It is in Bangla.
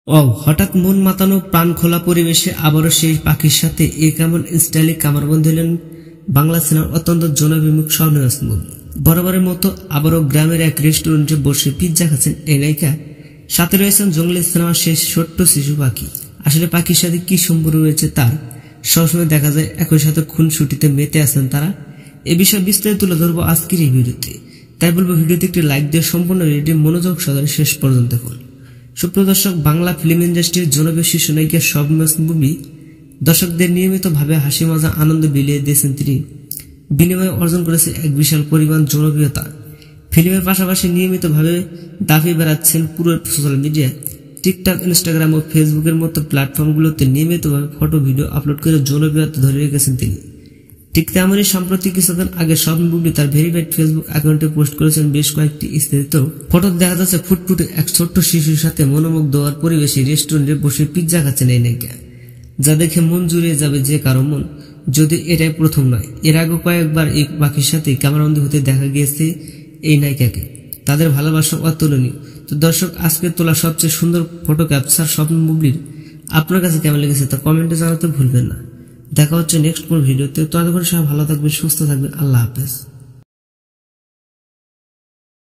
হঠাৎ মন মাতানো প্রাণ খোলা পরিবেশে আবারও সেই পাখির সাথে কেমন স্টাইলে কামারবন্দী হলেন বাংলা সিনেমার অত্যন্ত জনবিমুখ স্বর্ণীয় মুভি। বরাবরের মতো আবারও গ্রামের এক রেস্টুরেন্টে বসে পিৎজা খাচ্ছেন এই নায়িকা, সাথে রয়েছেন জঙ্গলি সিনেমার সেই ছোট্ট শিশু পাখি। আসলে পাখির সাথে কি সম্পর্ক রয়েছে তার, সবসময় দেখা যায় একই সাথে খুনসুটিতে মেতে আছেন তারা। এ বিষয়ে বিস্তারিত তুলে ধরবো আজকের এই ভিডিওতে, তাই বলবো ভিডিওতে একটি লাইক দিয়ে সম্পূর্ণ ভিডিওটি মনোযোগ সহকারে শেষ পর্যন্ত দেখুন। সুপ্রিয় দর্শক, বাংলা ফিল্ম ইন্ডাস্ট্রির জনপ্রিয় শিশু নায়িকার স্বপ্ন মুভি দর্শকদের নিয়মিতভাবে হাসি মজা আনন্দ বিলিয়ে দিয়েছেন তিনি। বিনিময়ে অর্জন করেছে এক বিশাল পরিমাণ জনপ্রিয়তা। ফিল্মের পাশাপাশি নিয়মিতভাবে দাফিয়ে বেড়াচ্ছেন পুরো সোশ্যাল মিডিয়া, টিকটক, ইনস্টাগ্রাম ও ফেসবুকের মতো প্ল্যাটফর্মগুলোতে নিয়মিতভাবে ফটো ভিডিও আপলোড করে জনপ্রিয়তা ধরে রেখেছেন তিনি। ঠিক তেমনই সম্প্রতি কিছুদিন আগে স্বপ্ন বুবলি তার ভেরিফাইড ফেসবুক অ্যাকাউন্টে পোস্ট করেছেন বেশ কয়েকটি স্থিত ফটো। দেখা যাচ্ছে ফুটফুটে এক ছোট্ট শিশুর সাথে মনোমুগ্ধ হওয়ার পরিবেশে রেস্টুরেন্টে বসে পিৎজা খাচ্ছেন এই নায়িকা, যা দেখে মন জুড়িয়ে যাবে যে কারো মন। যদি এটাই প্রথম নয়, এর আগে কয়েকবার এই পাখির সাথে ক্যামেরাবন্দি হতে দেখা গিয়েছে এই নায়িকাকে। তাদের ভালোবাসা অতুলনীয়। তো দর্শক, আজকে তোলা সবচেয়ে সুন্দর ফটো ক্যাপচার স্বপ্ন বুবলির আপনার কাছে কেমন লেগেছে তা কমেন্টে জানাতে ভুলবেন না। দেখা হচ্ছে নেক্সট কোন ভিডিওতে। ততক্ষণ সবাই ভালো থাকবেন, সুস্থ থাকবেন। আল্লাহ হাফেজ।